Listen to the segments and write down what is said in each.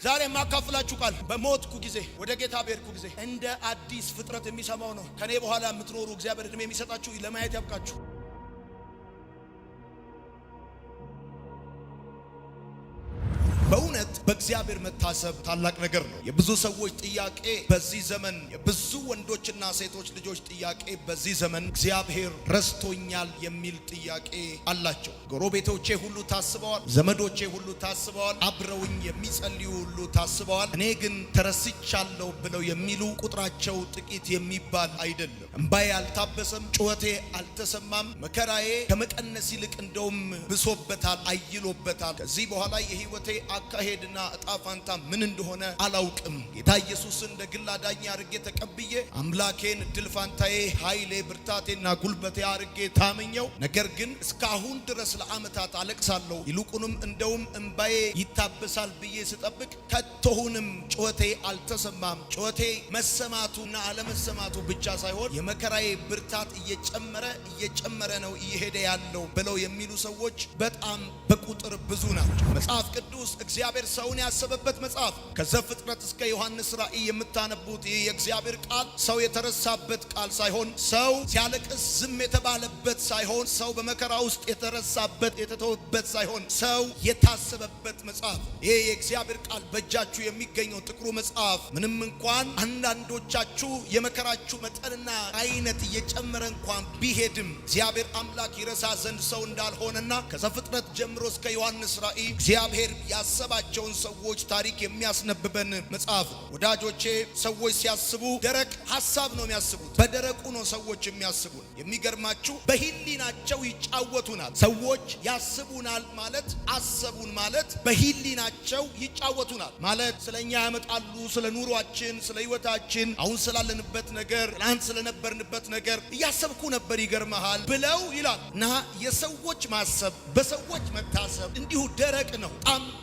ዛሬ ማካፍላችሁ ቃል በሞትኩ ጊዜ ወደ ጌታ በሄድኩ ጊዜ እንደ አዲስ ፍጥረት የሚሰማው ነው። ከኔ በኋላ የምትኖሩ እግዚአብሔር እድሜ የሚሰጣችሁ ለማየት ያብቃችሁ። በእውነት በእግዚአብሔር መታሰብ ታላቅ ነገር ነው። የብዙ ሰዎች ጥያቄ በዚህ ዘመን የብዙ ወንዶችና ሴቶች ልጆች ጥያቄ በዚህ ዘመን እግዚአብሔር ረስቶኛል የሚል ጥያቄ አላቸው። ጎረቤቶቼ ሁሉ ታስበዋል፣ ዘመዶቼ ሁሉ ታስበዋል፣ አብረውኝ የሚጸልዩ ሁሉ ታስበዋል። እኔ ግን ተረስቻለሁ ብለው የሚሉ ቁጥራቸው ጥቂት የሚባል አይደለም። እንባዬ አልታበሰም፣ ጩኸቴ አልተሰማም። መከራዬ ከመቀነስ ይልቅ እንደውም ብሶበታል፣ አይሎበታል። ከዚህ በኋላ የህይወቴ አካሄድና እጣ ፋንታ ምን እንደሆነ አላውቅም። ጌታ ኢየሱስን እንደ ግል አዳኝ አድርጌ ተቀብዬ አምላኬን እድል ፋንታዬ፣ ኃይሌ፣ ብርታቴና ጉልበቴ አድርጌ ታመኘው። ነገር ግን እስካሁን ድረስ ለዓመታት አለቅሳለሁ። ይልቁንም እንደውም እንባዬ ይታበሳል ብዬ ስጠብቅ ከቶሁንም ጩኸቴ አልተሰማም። ጩኸቴ መሰማቱና አለመሰማቱ ብቻ ሳይሆን የመከራዬ ብርታት እየጨመረ ነው እየሄደ ያለው ብለው የሚሉ ሰዎች በጣም በቁጥር ብዙ ናቸው። መጽሐፍ ቅዱስ እግዚአብሔር ሰውን ያሰበበት መጽሐፍ ከዘፍጥረት እስከ ዮሐንስ ራእይ የምታነቡት ይህ የእግዚአብሔር ቃል ሰው የተረሳበት ቃል ሳይሆን፣ ሰው ሲያለቅስ ዝም የተባለበት ሳይሆን፣ ሰው በመከራ ውስጥ የተረሳበት የተተወበት ሳይሆን፣ ሰው የታሰበበት መጽሐፍ። ይህ የእግዚአብሔር ቃል በእጃችሁ የሚገኘው ጥቁሩ መጽሐፍ ምንም እንኳን አንዳንዶቻችሁ የመከራችሁ መጠንና አይነት እየጨመረ እንኳን ቢሄድም እግዚአብሔር አምላክ ይረሳ ዘንድ ሰው እንዳልሆነና ከዘፍጥረት ጀምሮ እስከ ዮሐንስ ራእይ እግዚአብሔር ያሰባቸውን ሰዎች ታሪክ የሚያስነብበን መጽሐፍ። ወዳጆቼ ሰዎች ሲያስቡ ደረቅ ሐሳብ ነው የሚያስቡት። በደረቁ ነው ሰዎች የሚያስቡን። የሚገርማችሁ በህሊናቸው ይጫወቱናል። ሰዎች ያስቡናል ማለት አሰቡን ማለት በህሊናቸው ይጫወቱናል ማለት ስለኛ ያመጣሉ። ስለ ኑሯችን፣ ስለ ህይወታችን፣ አሁን ስላለንበት ነገር፣ ትናንት ስለነበርንበት ነገር እያሰብኩ ነበር ይገርመሃል ብለው ይላል። እና የሰዎች ማሰብ በሰዎች መታሰብ እንዲሁ ደረቅ ነው።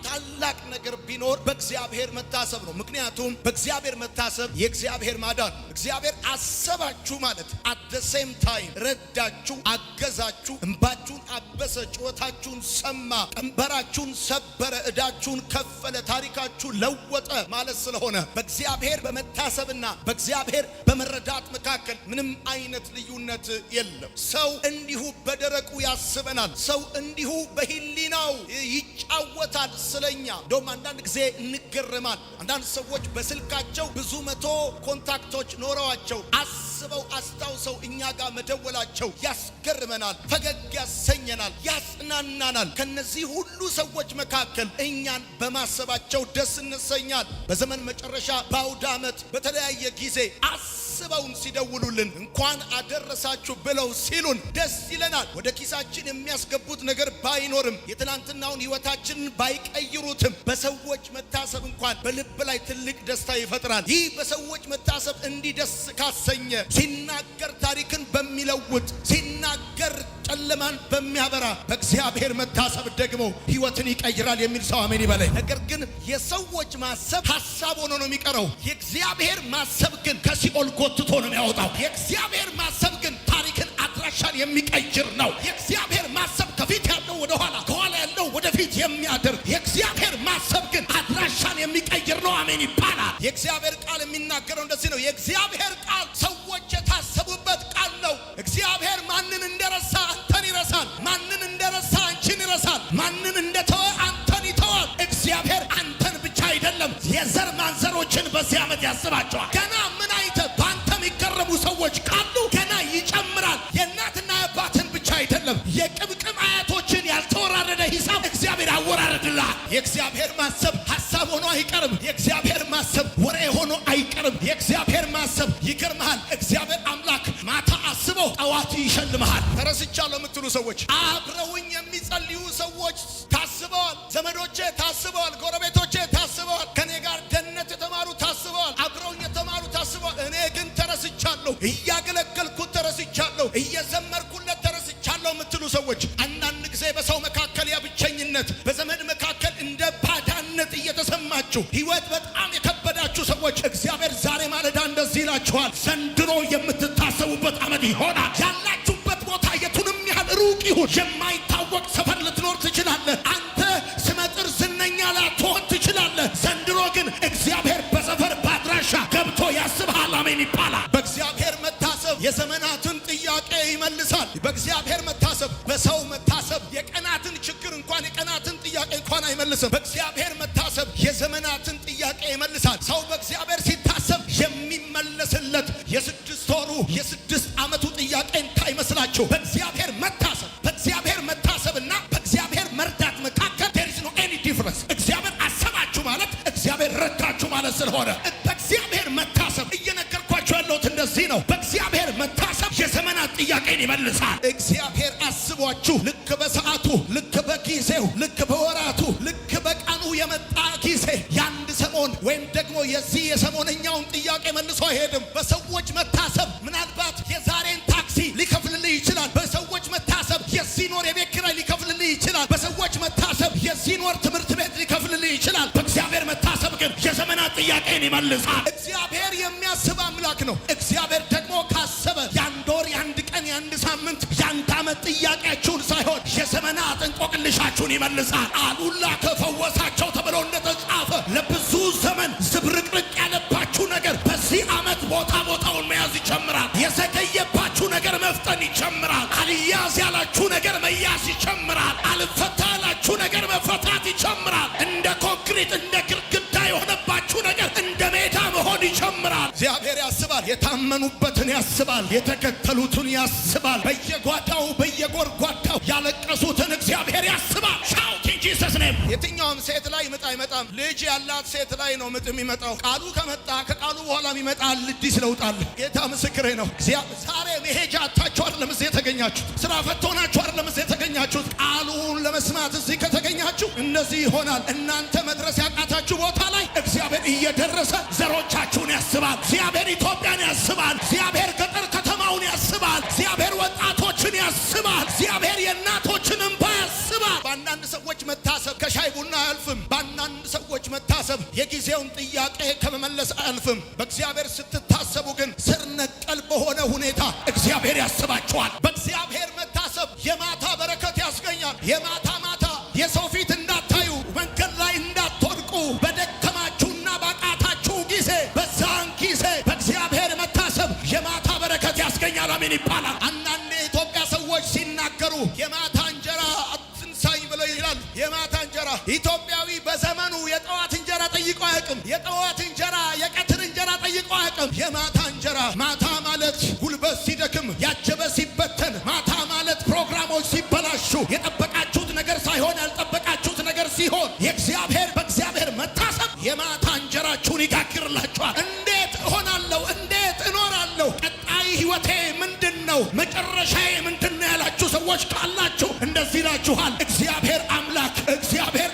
ታላቅ ነገር ቢኖር በእግዚአብሔር መታሰብ ነው። ምክንያቱም በእግዚአብሔር መታሰብ የእግዚአብሔር ማዳን። እግዚአብሔር አሰባችሁ ማለት at the same time ረዳችሁ፣ አገዛችሁ፣ እንባችሁን አበሰ፣ ጩኸታችሁን ሰማ፣ ቀንበራችሁን ሰበረ፣ ዕዳችሁን ከፈለ፣ ታሪካችሁን ለወጠ ማለት ስለሆነ በእግዚአብሔር በመታሰብና በእግዚአብሔር በመረዳት መካከል ምንም አይነት ልዩነት የለም። ሰው እንዲሁ በደረቁ ያስበናል። ሰው እንዲሁ በህሊናው ይጫወታል ስለኛ። እንደውም አንዳንድ ጊዜ እንገረማል። አንዳንድ ሰዎች በስልካቸው ብዙ መቶ ኮንታክቶች ኖረዋቸው አስበው አስታውሰው እኛ ጋር መደወላቸው ያስገርመናል፣ ፈገግ ያሰኘናል፣ ያጽናናናል። ከነዚህ ሁሉ ሰዎች መካከል እኛን በማሰባቸው ደስ እንሰኛል። በዘመን መጨረሻ በአውደ ዓመት በተለያየ ጊዜ አስበውን ሲደውሉልን እንኳን አደረሳችሁ ብለው ሲሉን ደስ ይለናል። ወደ ኪሳችን የሚያስገቡት ነገር ባይኖርም የትናንትናውን ህይወታችንን ባይቀይሩትም በሰዎች መታሰብ እንኳን በልብ ላይ ትልቅ ደስታ ይፈጥራል። ይህ በሰዎች መታሰብ እንዲደስ ካሰኘ ሲናገር ታሪክን በሚለውጥ ሲናገር ጨለማን በሚያበራ በእግዚአብሔር መታሰብ ደግሞ ህይወትን ይቀይራል የሚል ሰው አሜን ይበለኝ። ነገር ግን የሰዎች ማሰብ ሐሳብ ሆኖ ነው የሚቀረው። የእግዚአብሔር ማሰብ ግን ከሲኦል ጎትቶ ነው የሚያወጣው። የእግዚአብሔር ማሰብ ግን ታሪክን አድራሻን የሚቀይር ነው። የእግዚአብሔር ማሰብ ከፊት ያለው ወደ ኋላ፣ ከኋላ ያለው ወደፊት የሚያደርግ የእግዚአብሔር ማሰብ ግን አድራሻን የሚቀይር ነው። አሜን ይባላል። የእግዚአብሔር ቃል የሚናገረው እንደዚህ ነው። የእግዚአብሔር ቃል ሰዎች የታሰቡበት ቃል ነው። እግዚአብሔር ማንን እንደረሳ አንተን ይረሳል። ማንን እንደረሳ አንቺን ይረሳል። ማንን እንደተወ አንተን ይተዋል። እግዚአብሔር አንተን ብቻ አይደለም የዘር ማንዘሮችን በዚህ ዓመት ያስባቸዋል። ገና ምን አይተህ በአንተ የሚገረሙ ሰዎች ካሉ ገና ይጨምራል። የእናትና የአባትን ብቻ አይደለም የቅምቅም አያቶችን ያልተወራረደ ሂሳብ እግዚአብሔር ያወራረድልሃል። የእግዚአብሔር ማሰብ ሐሳብ ሆኖ አይቀርም። የእግዚአብሔር ማሰብ ወሬ ሆኖ አይቀርም። የእግዚአብሔር ማሰብ ይገርምሃል። እግዚአብሔር አምላክ ማታ አስበው ጠዋት ይሸልምሃል። ተረስቻለሁ የምትሉ ሰዎች አብረውኝ የሚጸልዩ ሰዎች ታስበዋል። ዘመዶቼ ታስበዋል። ጎረቤቶቼ ታስበዋል። ከኔ ጋር ደህንነት የተማሩ ታስበዋል። አብረውኝ የተማሩ ታስበዋል። እኔ ግን ተረስቻለሁ። እያገለገልኩት ተረስቻለሁ። እየዘመርኩለት ተረስቻለሁ የምትሉ ሰዎች አንዳንድ ጊዜ በሰው መካከል ያብቸኝነት፣ በዘመድ መካከል እንደ ባዳነት እየተሰማችሁ ህይወት በጣም የከበዳችሁ ሰዎች እግዚአብሔር ዛሬ ማለዳ እንደዚህ ይላችኋል። ዘንድሮ የምትታሰቡበት ዓመት ይሆናል። ያላችሁበት ቦታ የቱንም ያህል ሩቅ ይሁን፣ የማይታወቅ ሰፈር ልትኖር ትችላለህ። አንተ ስመጥር ዝነኛ ላትሆን ትችላለህ። ዘንድሮ ግን እግዚአብሔር በሰፈር ባድራሻ ገብቶ ያስብሃል። አሜን ይባላል። በእግዚአብሔር መታሰብ የዘመናትን ጥያቄ ይመልሳል። በእግዚአብሔር መታሰብ፣ በሰው መታሰብ የቀናትን ችግር እንኳን የቀናትን ጥያቄ እንኳን አይመልስም። በእግዚአብሔር መታሰብ የዘመናትን ጥያቄ ይመልሳል። ሰው በእግዚአብሔር ሲታሰብ የሚመለስለት የ6 ወሩ የ6 ዓመቱ ጥያቄ እንዳይመስላችሁ። በእግዚአብሔር መታሰብና በእግዚአብሔር መርዳት መካከል there is no any difference። እግዚአብሔር አሰባችሁ ማለት እግዚአብሔር ረዳችሁ ማለት ስለሆነ በእግዚአብሔር መታሰብ እየነገርኳችሁ ያለሁት እንደዚህ ነው። በእግዚአብሔር መታሰብ የዘመናት ጥያቄን ይመልሳል። እግዚአብሔር አስቧችሁ ልክ በሰዓቱ፣ ልክ በጊዜው፣ ልክ በወራቱ፣ ልክ በቀኑ የመጣ ጊዜ ያንድ ሰሞን ወይም ደግሞ የዚህ የሰሞነኛውን ጥያቄ መልሶ አይሄድም። በሰዎች መታሰብ ምናልባት የዛሬን ታክሲ ሊከፍልልህ ይችላል። በሰዎች መታሰብ የዚህን ወር የቤት ኪራይ ሊከፍልልህ ይችላል። በሰዎች መታሰብ የዚህን ወር ትምህርት ቤት ሊከፍልልህ ይችላል። በእግዚአብሔር መታሰብ ግን የዘመናት ጥያቄን ይመልሳል። እግዚአብሔር የሚያስብ አምላክ ነው። እግዚአብሔር ደግሞ ካሰበ የአንድ ወር፣ የአንድ ቀን፣ የአንድ ሳምንት፣ የአንድ ዓመት ጥያቄያችሁን ሳይሆን የዘመናት እንቆቅልሻችሁን ይመልሳል። አሉላ ከፈወሳቸው ተብሎ እንደተጻፈ ለብዙ ዘመን ዝብርቅርቅ ያለባችሁ ነገር በዚህ ዓመት ቦታውን መያዝ ይጀምራል። የዘገየባችሁ ነገር መፍጠን ይጀምራል። አልያዝ ያላችሁ ነገር መያዝ ይጀምራል። አልፈታ ያላችሁ ነገር መፈታት ይጀምራል። እንደ ኮንክሪት እንደ ግድግዳ የሆነባችሁ ነገር እንደ ሜዳ መሆን ይጀምራል። እግዚአብሔር ያስባል። የታመኑበትን ያስባል። የተከተሉትን ያስባል። በየጓዳው በየጎርጓዳው ያለቀሱትን እግዚአብሔር ያስባል። ሻውት ኢን ጂሰስ ኔም። የትኛውም ሴት ላይ ምጥ አይመጣም። ልጅ ያላት ሴት ላይ ነው ምጥ የሚመጣው። ቃሉ ከመጣ ከቃሉ በኋላ ይመጣል። አዲስ ለውጥ አለ። ጌታ ምስክሬ ነው። ዛሬ መሄጃ አጣችሁ አይደለም እዚህ የተገኛችሁት። ስራ ፈቶናችሁ አይደለም እዚህ የተገኛችሁት። ቃሉን ለመስማት እዚህ ከተገኛችሁ እንደዚህ ይሆናል። እናንተ መድረስ ያቃታችሁ ቦታ ላይ እግዚአብሔር እየደረሰ ዘሮቻችሁን ያስባል። እግዚአብሔር ኢትዮጵያን ያስባል። እግዚአብሔር ገጠር ከተማውን ያስባል። እግዚአብሔር ወጣቶችን ያስባል። እግዚአብሔር የእናቶችን እንባ ያስባል። በአንዳንድ ሰዎች መታሰብ ከሻይ ቡና አያልፍም። በአንዳንድ ሰዎች መታሰብ የጊዜውን ጥያቄ ከመመለስ አያልፍም። በእግዚአብሔር ስትታሰቡ ግን ስር ነቀል በሆነ ሁኔታ እግዚአብሔር ያስባችኋል። በእግዚአብሔር መታሰብ የማታ በረከት ያስገኛል። የማታ የሰው ፊት እንዳታዩ፣ መንገድ ላይ እንዳትወድቁ፣ በደከማችሁና ባቃታችሁ ጊዜ በዛን ጊዜ በእግዚአብሔር መታሰብ የማታ በረከት ያስገኛል። አሜን ይባላል። አንዳንድ የኢትዮጵያ ሰዎች ሲናገሩ የማታ እንጀራ አትንሳኝ ብለው ይላሉ። የማታ እንጀራ ኢትዮጵያዊ በዘመኑ የጠዋት እንጀራ ጠይቆ አያውቅም። የጠዋት እንጀራ የቀትር እንጀራ ጠይቆ አያውቅም። የማታ እንጀራ ማታ ማለት ጉልበት ሲደክም ያጀበ ሲበተን፣ ማታ ማለት ፕሮግራሞች ሲበላሹ የጠበቃችሁት ነገር ሳይሆን ያልጠበቃችሁት ነገር ሲሆን በእግዚአብሔር መታሰብ የማታ እንጀራችሁን ይጋግርላችኋል። እንዴት እሆናለሁ? እንዴት እኖራለሁ? ቀጣይ ህይወቴ ምንድነው? መጨረሻዬ ምንድነው ያላችሁ ሰዎች ካላችሁ እንደዚህ ይላችኋል። እግዚአብሔር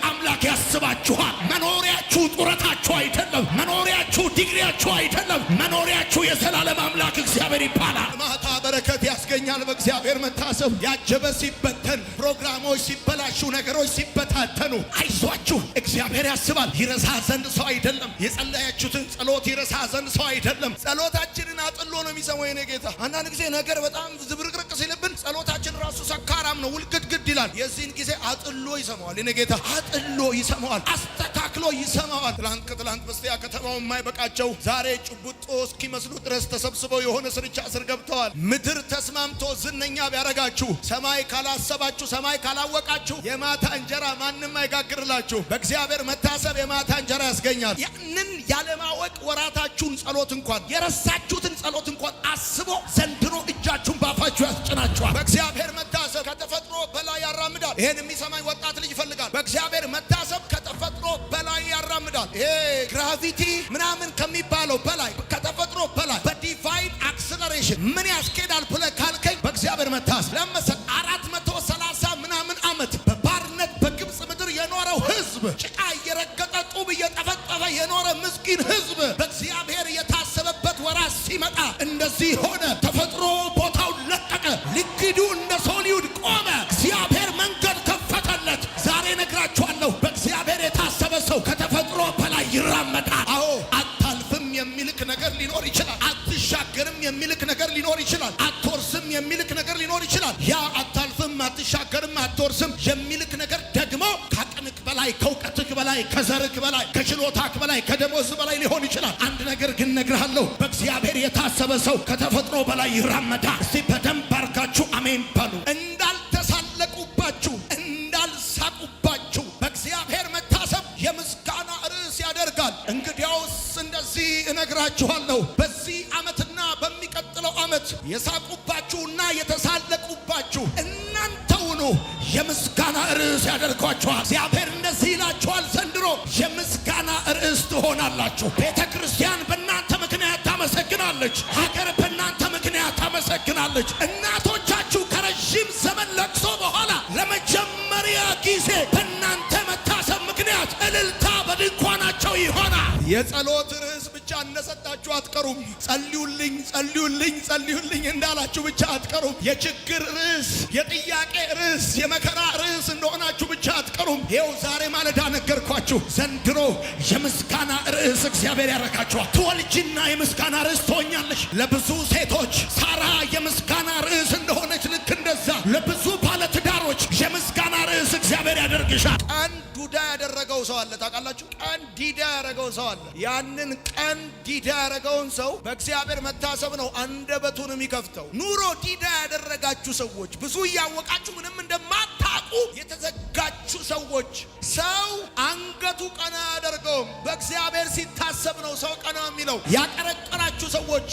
አምላክ ያስባችኋል። መኖሪያችሁ ጡረታችሁ አይደለም። መኖሪያችሁ ዲግሪያችሁ አይደለም። መኖሪያችሁ የዘላለም አምላክ እግዚአብሔር ይባላል። ማታ በረከት ያስገኛል። በእግዚአብሔር መታሰብ ያጀበ ሲበተን፣ ፕሮግራሞች ሲበላሹ፣ ነገሮች ሲበታተኑ አይዟችሁ፣ እግዚአብሔር ያስባል። ይረሳ ዘንድ ሰው አይደለም። የጸለያችሁትን ጸሎት ይረሳ ዘንድ ሰው አይደለም። ጸሎታችንን አጥሎ ነው የሚሰማው የኔ ጌታ። አንዳንድ ጊዜ ነገር በጣም ዝብርቅርቅ ሲልብን ጸሎታችን ራሱ ሰካራም ነው፣ ውልግድግድ ይላል። የዚህን ጊዜ አጥሎ ይሰማዋል የኔ ጌታ። አጥሎ ይሰማዋል፣ አስተካክሎ ይሰማዋል። ትላንት በስቲያ ከተማው የማይበቃቸው ዛሬ ጭቡጦ እስኪመስሉ ድረስ ተሰብስበው የሆነ ስርቻ ስር ገብተዋል። ምድር ተስማምቶ ዝነኛ ቢያረጋችሁ፣ ሰማይ ካላሰባችሁ፣ ሰማይ ካላወቃችሁ የማታ እንጀራ ማንም አይጋግርላችሁ። በእግዚአብሔር መታሰብ የማታ እንጀራ ያስገኛል። ያንን ያለማወቅ ወራታችሁን ጸሎት እንኳን የረሳችሁትን ጸሎት እንኳን አስቦ ዘንድሮ እጃችሁን ባፋችሁ ያስጭናችኋል። በእግዚአብሔር መታሰብ ከተፈጥሮ በላይ ያራምዳል። ይሄን የሚሰማኝ ወጣት ልጅ ይፈልጋል። በእግዚአብሔር መታሰብ ከተፈጥሮ በላይ ያራምዳል። ይሄ ግራቪቲ ምናምን ከሚባለው በላይ ከተፈጥሮ በላይ በዲቫይን አክሰለሬሽን ምን ያስኬዳል ብለህ ካልከኝ በእግዚአብሔር መታሰብ ለምሳሌ 430 ምናምን ዓመት በባርነት በግብፅ ምድር የኖረው ህዝብ፣ ጭቃ እየረገጠ ጡብ እየጠፈጠፈ የኖረ ምስኪን ህዝብ በእግዚአብሔር የታሰበበት ወራት ሲመጣ እንደዚህ ሆነ። ተፈጥሮ ቦታውን ለቀቀ። ሊኪዱ እንደ ሶሊውድ ቆመ። እግዚአብሔር መንገድ ከፈተለት። ዛሬ ነግራችኋለሁ፣ በእግዚአብሔር የታሰበ ሰው ከተፈጥሮ በላይ ይራመዳል። አዎ አታልፍም የሚልክ ነገር ሊኖር ይችላል። አትሻገርም የሚልክ ነገር ሊኖር ይችላል። አትወርስም የሚልክ ነገር ሊኖር ይችላል። ያ አታልፍም፣ አትሻገርም፣ አትወርስም የሚልክ ነገር ደግሞ ከአቅምህ በላይ ከእውቀትህ በላይ ከዘርክ በላይ ከችሎታክ በላይ ከደሞዝ በላይ ሊሆን ይችላል። አንድ ነገር ግን ነግርሃለሁ፣ በእግዚአብሔር የታሰበ ሰው ከተፈጥሮ በላይ ይራመዳል። እስቲ በደንብ አርጋችሁ አሜን በሉ። እንዳልተሳለቁባችሁ እንዳልሳቁባችሁ በእግዚአብሔር መታሰብ የምስጋና ርዕስ ያደርጋል። እንግዲያውስ እንደዚህ እነግራችኋለሁ፣ በዚህ ዓመትና በሚቀጥለው ዓመት የሳቁባችሁና የተሳለቁባችሁ እናንተውኑ የምስጋና ርዕስ ያደርጓችኋል። እግዚአብሔር እንደዚህ ይላችኋል፣ ዘንድሮ የምስጋና ርዕስ ትሆናላችሁ። ቤተ ክርስቲያን በእናንተ ምክንያት ታመሰግናለች። ሀገር በእናንተ ምክንያት ታመሰግናለች። እናቶቻችሁ ከረዥም ዘመን ለቅሶ በኋላ ለመጀመሪያ ጊዜ በእናንተ መታሰብ ምክንያት እልልታ በድንኳናቸው ይሆናል። የጸሎት ርዕስ ብቻ እንደሰጣችሁ አትቀሩም። ጸልዩልኝ ጸልዩልኝ ጸልዩልኝ እንዳላችሁ ብቻ አትቀሩም። የችግር ርዕስ፣ የጥያቄ ርዕስ፣ የመከራ ርዕስ እንደሆናችሁ ብቻ አትቀሩም። ይኸው ዛሬ ማለዳ ነገርኳችሁ። ዘንድሮ የምስጋና ርዕስ እግዚአብሔር ያረካችኋል። ትወልጂና የምስጋና ርዕስ ትሆኛለሽ። ለብዙ ሴቶች ሳራ የምስጋና ርዕስ እንደሆነች ልክ እንደዛ ለብዙ ባለትዳሮች የምስጋና ርዕስ እግዚአብሔር ያደርግሻል። ቀን ዱዳ ያደረገው ሰው አለ፣ ታውቃላችሁ? ቀን ዲዳ ያደረገው ሰው አለ። ያንን ቀን ዲዳ ያደረገውን ሰው በእግዚአብሔር መታሰብ ነው አንደበቱን የሚከፍተው። ኑሮ ዲዳ ያደረጋችሁ ሰዎች፣ ብዙ እያወቃችሁ ምንም እንደማታውቁ የተዘጋችሁ ሰዎች፣ ሰው አንገቱ ቀና ያደርገውም። በእግዚአብሔር ሲታሰብ ነው ሰው ቀና የሚለው። ያቀረቀራችሁ ሰዎች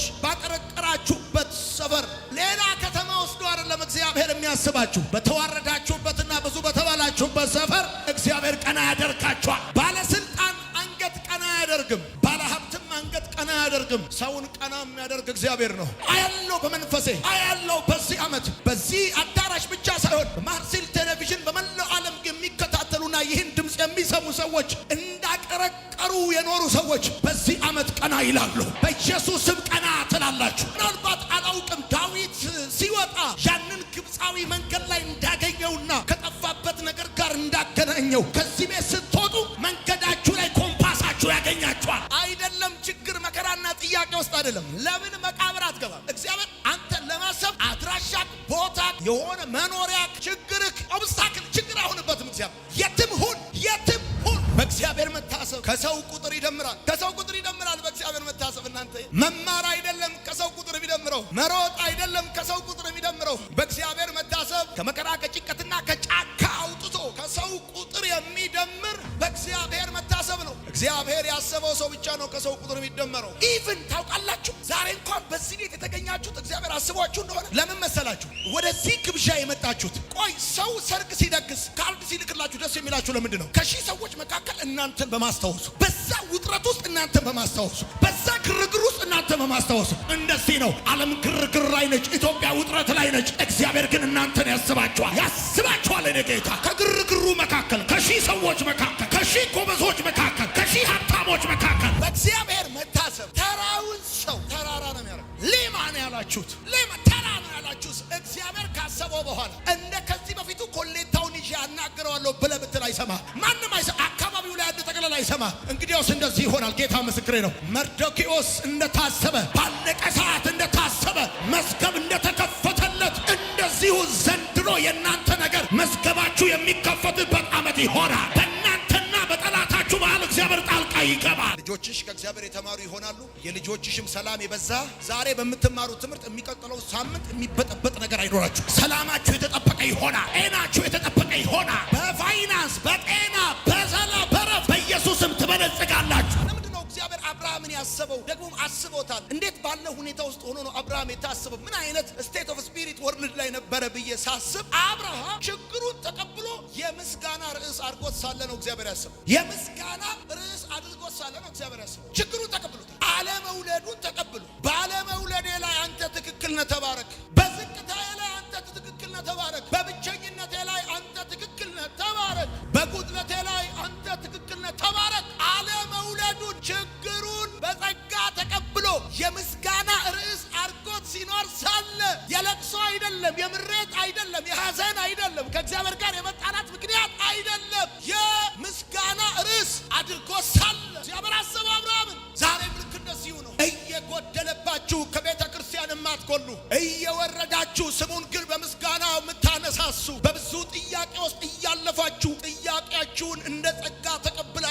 ባቀረቀራችሁበት ሰፈር ሌላ ከተማ ወስዶ አይደለም እግዚአብሔር የሚያስባችሁ። በተዋረዳችሁበትና ብዙ በተባላችሁበት ሰፈር እግዚአብሔር ቀና ያደርጋችኋል። ባለስልጣን አንገት ቀና አያደርግም። ባለሀብትም አንገት ቀና አያደርግም። ሰውን ቀና የሚያደርግ እግዚአብሔር ነው። አያለው በመንፈሴ አያለው። በዚህ ዓመት በዚህ አዳራሽ ብቻ ሳይሆን በማርሴል ቴሌቪዥን በመላው ዓለም የሚከታተሉና ይህን ድምፅ የሚሰሙ ሰዎች እንዳቀረቀሩ የኖሩ ሰዎች በዚህ ዓመት ቀና ይላሉ። በኢየሱስም ቀና ትላላችሁ። ምናልባት አላውቅም፣ ዳዊት ሲወጣ ያንን ግብፃዊ መንገድ ላይ እንዳገኘውና ከጠፋበት ነገር ጋር እንዳገናኘው ከዚህ ቤት ስትወጡ መንገዳችሁ ላይ ኮምፓሳችሁ ያገኛችኋል። አይደለም ችግር መከራና ጥያቄ ውስጥ አይደለም። ለምን መቃብር አትገባም? እግዚአብሔር አንተን ለማሰብ አድራሻ፣ ቦታ፣ የሆነ መኖሪያ ችግርክ ኦብስታክል ችግር አይሆንበትም። እግዚአብሔር የትም ሁን የትም ሁን በእግዚአብሔር መታሰብ ከሰው ቁጥር ይደምራል። ከሰው ቁጥር ይደምራል በእግዚአብሔር መታሰብ። እናንተ መማር አይደለም ከሰው ቁጥር የሚደምረው፣ መሮጥ አይደለም ከሰው ቁጥር የሚደምረው። በእግዚአብሔር መታሰብ ከመከራ ከጭንቀትና ከጫካ አውጥቶ ከሰው ቁጥር የሚደምር በእግዚአብሔር መታሰብ ነው። እግዚአብሔር ያሰበው ሰው ብቻ ነው ከሰው ቁጥር የሚደመረው። ኢቭን ታውቃላችሁ፣ ዛሬ እንኳን በዚህ ቤት የተገኛችሁት እግዚአብሔር አስቧችሁ እንደሆነ ለምን መሰላችሁ? ወደዚህ ግብዣ የመጣችሁት። ቆይ ሰው ሰርግ ሲደግስ ካርድ ሲልክላችሁ ደስ የሚላችሁ ለምንድን ነው? ከሺህ ሰዎች መካከል እናንተን በማስታወሱ፣ በዛ ውጥረት ውስጥ እናንተን በማስታወሱ፣ በዛ ግርግር ውስጥ እናንተን በማስታወሱ። እንደዚህ ነው። ዓለም ግርግር ላይ ነች፣ ኢትዮጵያ ውጥረት ላይ ነች። እግዚአብሔር ግን እናንተን ያስባችኋል፣ ያስባችኋል። እኔ ጌታ ከግርግሩ መካከል፣ ከሺህ ሰዎች መካከል፣ ከሺህ ጎበዞች መካከል፣ ከሺህ ሀብታሞች መካከል በእግዚአብሔር መታሰብ ተራውን ሰው ተራራ ነው የሚያደርገው። ሌማ ነው ያላችሁት፣ ሌማ ተራ ነው ያላችሁት። እግዚአብሔር ካሰበው በኋላ እንደ ከዚህ በፊቱ ኮሌታውን ይዤ አናግረዋለሁ ብለህ ብትል አይሰማህ። ማንም አይሰማ። አካባቢው ላይ አንድ ጠቅላላ አይሰማ። እንግዲያውስ እንደዚህ ይሆናል። ጌታ ምስክሬ ነው። መርዶክዮስ እንደታሰበ፣ ባለቀ ሰዓት እንደታሰበ፣ መዝገብ እንደተከፈተለት እንደዚሁ ዘንድሮ የእናንተ ነገር መዝገባችሁ የሚከፈትበት ዓመት ይሆናል። በእናንተና በጠላታችሁ መሃል እግዚአብሔር ጣልቃ ይገባል። ልጆችሽ ከእግዚአብሔር የተማሩ ይሆናሉ። የልጆችሽም ሰላም የበዛ። ዛሬ በምትማሩት ትምህርት የሚቀጥለው ሳምንት የሚበጠበጥ ነገር አይኖራችሁ። ሰላማችሁ የተጠበቀ ይሆናል። ጤናችሁ የተጠበቀ ይሆናል። በፋይናንስ፣ በጤና፣ በሰላም፣ በረፍት በኢየሱስም ትበለጽጋላችሁ። ለምንድነው እግዚአብሔር አብርሃምን ያሰበው? ደግሞም አስቦታል። እንዴት ባለ ሁኔታ ውስጥ ሆኖ ነው አብርሃም የታሰበው? ምን አይነት ስቴት ኦፍ ስፒሪት ወርልድ ላይ ነበረ ብዬ ሳስብ አብርሃም ችግሩን ተቀብሎ የምስጋና ርዕስ አድርጎት ሳለ ነው እግዚአብሔር ያሰበው። የምስጋና ርዕስ አድርጎት ሳለ ነው እግዚአብሔር ያሰበው። ችግሩን ተቀብሎታል። አለመውለዱን ተቀብሎ ባለመውለዴ ላይ አንተ ትክክል ነህ ተባረክ። በዝቅታዬ ላይ አንተ ትክክል ነህ ተባረክ። በብቸኝነቴ ላይ አንተ ትክክል ነህ ተባረክ። በጉድለቴ ላይ አንተ ትክክል ነህ ተባረክ። አለመውለዱን ችግሩን በጸጋ ተቀብሎ የምስጋና ርዕስ አድርጎት ሲኖር ሳለ የለቅሶ አይደለም፣ የምሬት አይደለም፣ የሐዘን አይደለም፣ ከእግዚአብሔር ጋር የመጣላት ምክንያት አይደለም። የምስጋና ርዕስ አድርጎት ሳለ እግዚአብሔር አሰበው አብርሃምን። ዛሬም ልክ እንደዚሁ ነው። እየጎደለባችሁ ከቤተ ክርስቲያን የማትጎሉ፣ እየወረዳችሁ ስሙን ግን በምስጋና የምታነሳሱ፣ በብዙ ጥያቄ ውስጥ እያለፋችሁ ጥያቄያችሁን እንደ ጸጋ ተቀብለ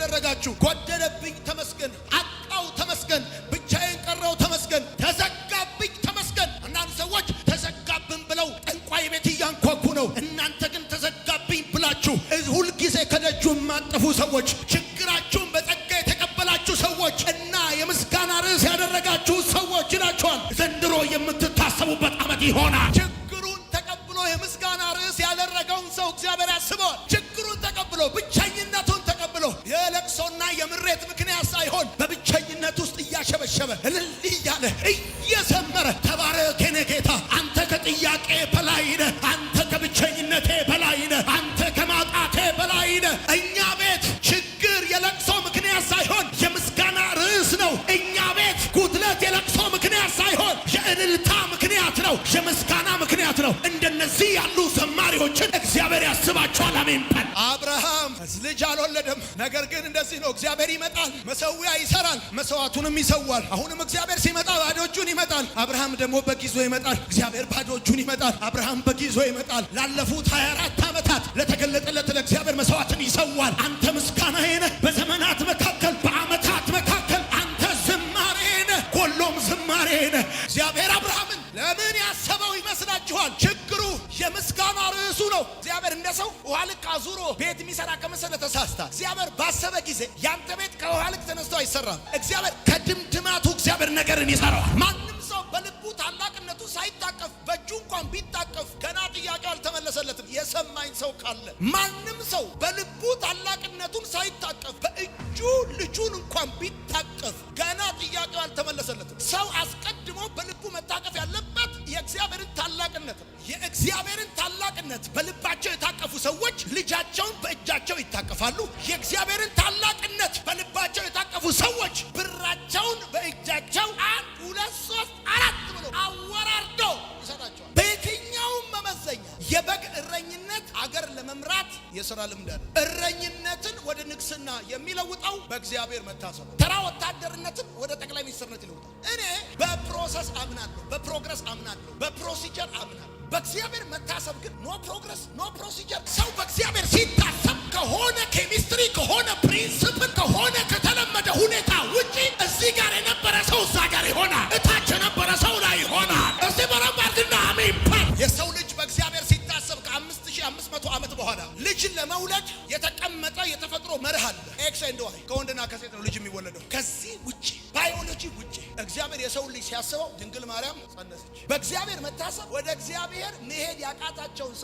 ያደረጋችሁ ጎደለብኝ ተመስገን፣ አጣው ተመስገን፣ ብቻዬን ቀረው ተመስገን፣ ተዘጋብኝ ተመስገን። አንዳንድ ሰዎች ተዘጋብን ብለው ጠንቋይ ቤት እያንኳኩ ነው። እናንተ ግን ተዘጋብኝ ብላችሁ ሁል ጊዜ ከደጁ የማጠፉ ሰዎች፣ ችግራችሁን በጸጋ የተቀበላችሁ ሰዎች እና የምስጋና ርዕስ ያደረጋችሁ ሰዎች ናቸዋል። ዘንድሮ የምትታሰቡበት ዓመት ይሆናል። ችግሩን ተቀብሎ የምስጋና ርዕስ ያደረገውን ሰው እግዚአብሔር ያስበዋል። ችግሩን ተቀብሎ ብቸኝነቱን ተቀብሎ የለቅሶና የምሬት ምክንያት ሳይሆን በብቸኝነት ውስጥ እያሸበሸበ እልል እያለ እየዘመረ ተባረክ የኔ ጌታ፣ አንተ ከጥያቄ በላይ ነህ፣ አንተ ከብቸኝነቴ በላይ ነህ፣ አንተ ከማጣቴ በላይ ነህ። እኛ ቤት ችግር የለቅሶ ምክንያት ሳይሆን የምስጋና ርዕስ ነው። እኛ ቤት ጉድለት የለቅሶ ምክንያት ሳይሆን የእልልታ ምክንያት ነው፣ የምስጋና ምክንያት ነው። እንደነዚህ ያሉ ዘማሪዎችን እግዚአብሔር ያስባቸዋል። አሜን በል። አብርሃም ልጅ አልወለደም። ነገር ግን እንደዚህ ነው፣ እግዚአብሔር ይመጣል፣ መሰዊያ ይሰራል፣ መስዋዕቱንም ይሰዋል። አሁንም እግዚአብሔር ሲመጣ ባዶ እጁን ይመጣል። አብርሃም ደግሞ በግ ይዞ ይመጣል። እግዚአብሔር ባዶ እጁን ይመጣል፣ አብርሃም በግ ይዞ ይመጣል። ላለፉት 24 ዓመታት ለተገለጠለት ለእግዚአብሔር መስዋዕትን ይሰዋል። አንተ ምስጋናዬ ነህ። በዘመናት መካከል በዓመታት መካከል አንተ ዝማሬ ነህ፣ ሁሉም ዝማሬ ነህ። እግዚአብሔር አብርሃምን ለምን ያሰበው ይመስላችኋል? ችግሩ የምስጋና ርዕሱ ነው። እግዚአብሔር እንደ ሰው ውሃ ልክ አዙሮ ቤት የሚሰራ ከመሰለ ተሳስታ። እግዚአብሔር ባሰበ ጊዜ ያንተ ቤት ከውሃ ልክ ተነስቶ አይሰራም። እግዚአብሔር ከድምድማቱ እግዚአብሔር ነገርን ይሰራዋል። ማንም ሰው በልቡ ታላቅነቱ ሳይታቀፍ በእጁ እንኳን ቢታቀፍ ገና ጥያቄው አልተመለሰለትም። የሰማኝ ሰው ካለ ማንም ሰው በልቡ ታላቅነቱን ሳይታቀፍ በእጁ ልጁን እንኳን ቢታቀፍ ገና ጥያቄው አልተመለሰለትም። ሰው አስቀድሞ በልቡ መታቀፍ ያለበት የእግዚአብሔርን ታላቅነት ነው። የእግዚአብሔርን ታላቅነት በልባቸው የታቀፉ ሰዎች ልጃቸውን በእጃቸው ይታቀፋሉ። የእግዚአብሔርን ታላቅነት በልባቸው የታቀፉ ሰዎች ብራቸውን በእጃቸው 1 2 3 4 ብሎ አወራርዶ ይሰጣቸዋል። በየትኛውም መመዘኛ የበግ እረኝነት አገር ለመምራት የሥራ ልምድ አለ። እረኝነትን ወደ ንግስና የሚለውጠው በእግዚአብሔር መታሰብ፣ ተራ ወታደርነትን ወደ ጠቅላይ ሚኒስትርነት ይለውጣል። እኔ በፕሮሰስ አምናለሁ፣ በፕሮግረስ አምናለሁ፣ በፕሮሲጀር አምናለሁ። በእግዚአብሔር መታሰብ ግን ኖ ፕሮግረስ ኖ ፕሮሲጀር። ሰው በእግዚአብሔር ሲታሰብ ከሆነ ኬሚስትሪ ከሆነ ፕሪንሲፕል ከሆነ ከተለመደ ሁኔታ ውጪ እዚህ ጋር የነበረ ሰው እዛ ጋር ይሆናል፣ እታች የነበረ ሰው ላይ ይሆናል። እስቲ በረባርግና አሜን። የሰው ልጅ በእግዚአብሔር ሲታሰብ ከ5500 ዓመት በኋላ ልጅን ለመውለድ የተቀመጠ የተፈጥሮ መርህ አለ። ኤክስ ኤንድ ዋይ፣ ከወንድና ከሴት ነው ልጅ የሚወለደው። ከዚህ ውጪ ባዮሎጂ ውጪ እግዚአብሔር የሰው ልጅ ሲያስበው ድንግል ማርያም ጸነሰች። በእግዚአብሔር መታሰብ ወደ እግዚአብሔር መሄድ ያቃታቸውን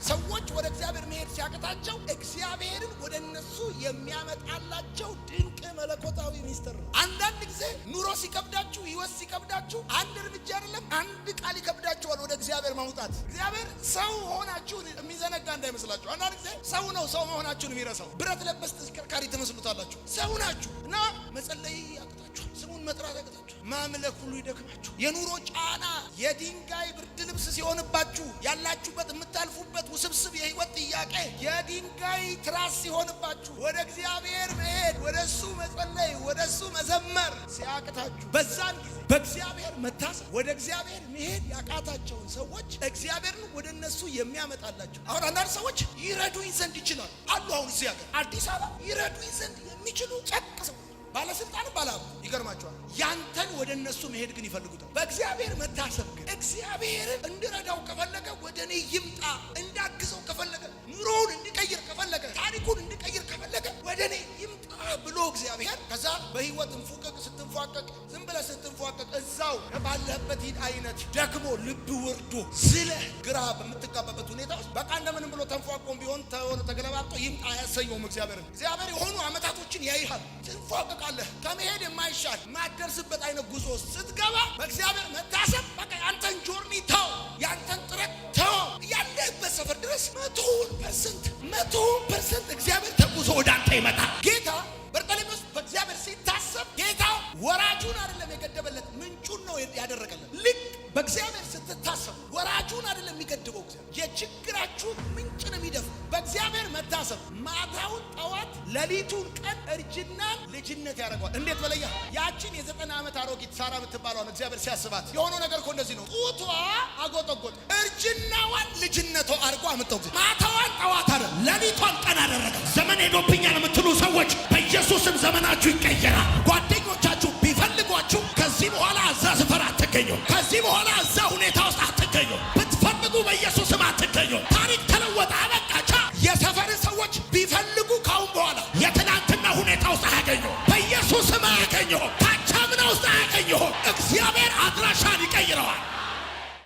ሰዎች ወደ እግዚአብሔር መሄድ ሲያቅታቸው እግዚአብሔርን ወደ እነሱ የሚያመጣላቸው ድንቅ መለኮታዊ ሚስጥር ነው። አንዳንድ ጊዜ ኑሮ ሲከብዳችሁ፣ ህይወት ሲከብዳችሁ አንድ እርምጃ አይደለም አንድ ቃል ይከብዳችኋል ወደ እግዚአብሔር ማውጣት። እግዚአብሔር ሰው ሆናችሁ የሚዘነጋ እንዳይመስላችሁ። አንዳንድ ጊዜ ሰው ነው ሰው መሆናችሁን የሚረሳው። ብረት ለበስ ተሽከርካሪ ትመስሉታላችሁ። ሰው ናችሁ እና መጸለይ ያቅታችኋል፣ ስሙን መጥራት ያቅታችኋል፣ ማምለክ ሁሉ ይደክማችሁ። የኑሮ ጫና የድንጋይ ብርድ ልብስ ሲሆንባችሁ፣ ያላችሁበት የምታልፉበት ውስብስብ የህይወት ጥያቄ የድንጋይ ትራስ ሲሆንባችሁ፣ ወደ እግዚአብሔር መሄድ፣ ወደ እሱ መጸለይ፣ ወደ እሱ መዘመር ሲያቅታችሁ፣ በዛን ጊዜ በእግዚአብሔር መታሰብ ወደ እግዚአብሔር መሄድ ያቃታቸውን ሰዎች እግዚአብሔርን ወደ እነሱ የሚያመጣላቸው። አሁን አንዳንድ ሰዎች ይረዱኝ ዘንድ ይችላሉ አሉ። አሁን እዚህ ሀገር አዲስ አበባ ይረዱኝ ዘንድ የሚችሉ ጨቅ ሰው ባለስልጣን ባላሉ ይገርማቸዋል። ያንተን ወደ እነሱ መሄድ ግን ይፈልጉታል። በእግዚአብሔር መታሰብ ግን እግዚአብሔርን እንድረዳው ከፈለገ ወደ እኔ ይምጣ፣ እንዳግዘው ከፈለገ ኑሮውን እንዲቀይር ከፈለገ ታሪኩን እንዲቀይር ከፈለገ ወደ እኔ ይምጣ ብሎ እግዚአብሔር ከዛ በህይወት እንፉቀቅ ስትንፏቀቅ ዝም ብለህ ስትንፏቀቅ እዛው ባለህበት ሂድ አይነት ደግሞ ልብ ወርዶ ዝለ ግራ በምትጋባበት ሁኔታ ውስጥ በቃ እንደምንም ብሎ ተንፏቆም ቢሆን ተገለባብጦ ይምጣ አያሰኘውም። እግዚአብሔር የሆኑ አመታቶችን ያይሃል። ትንፏቀቃለህ። ከመሄድ የማይሻል ማደርስበት አይነት ጉዞ ስትገባ በእግዚአብሔር መታሰብ በቃ ያንተን ጆርኒ ተው፣ ያንተን ጥረት ተው። ያለህበት ሰፈር ድረስ 100% እግዚአብሔር ተጉዞ ወደ አንተ ይመጣል። ጌታ በርጠሌሜዎስ በእግዚአብሔር ሲታሰብ ጌታ ወራጁን አይደለም የገደበለት ምንጩን ነው ያደረገለት። ልክ በእግዚአብሔር ስትታሰብ ወራጁን አይደለም የሚገድበው እግዚአብሔር የችግራችሁን ምንጭ ነው የሚደፍነው። በእግዚአብሔር መታሰብ ማታውን ጠዋት፣ ሌሊቱን ቀን እርጅናን ልጅነት ያደርገዋል። እንዴት በለያ ያችን የ90 ዓመት አሮጊት ሳራ የምትባለውን እግዚአብሔር ሲያስባት የሆነው ነገር እኮ እንደዚህ ነው። ጡቷ አጎጠጎጠ፣ እርጅናዋን ልጅነቷ አድርጎ አመጣው። ማታዋን ጠዋት አይደል ሌሊቷን ቀን አደረገ። ዘመን ሄዶብኛል የምትሉ ሰዎች በኢየሱስ ዘመናችሁ ይቀየራል። ጓደኞቻችሁ ቢፈልጓችሁ ከዚህ በኋላ እዛ ስፍራ አትገኙ። ከዚህ በኋላ እዛ ሁኔታ ውስጥ አትገኙ። ብትፈልጉ በኢየሱስ ስም አትገኙ። ታሪክ ተለወጠ፣ አበቃቻ። የሰፈር ሰዎች ቢፈልጉ ካሁን በኋላ የትናንትና ሁኔታ ውስጥ አያገኙ። በኢየሱስ ስም አያገኙ። ታቻምና ውስጥ አያገኙ። እግዚአብሔር አድራሻ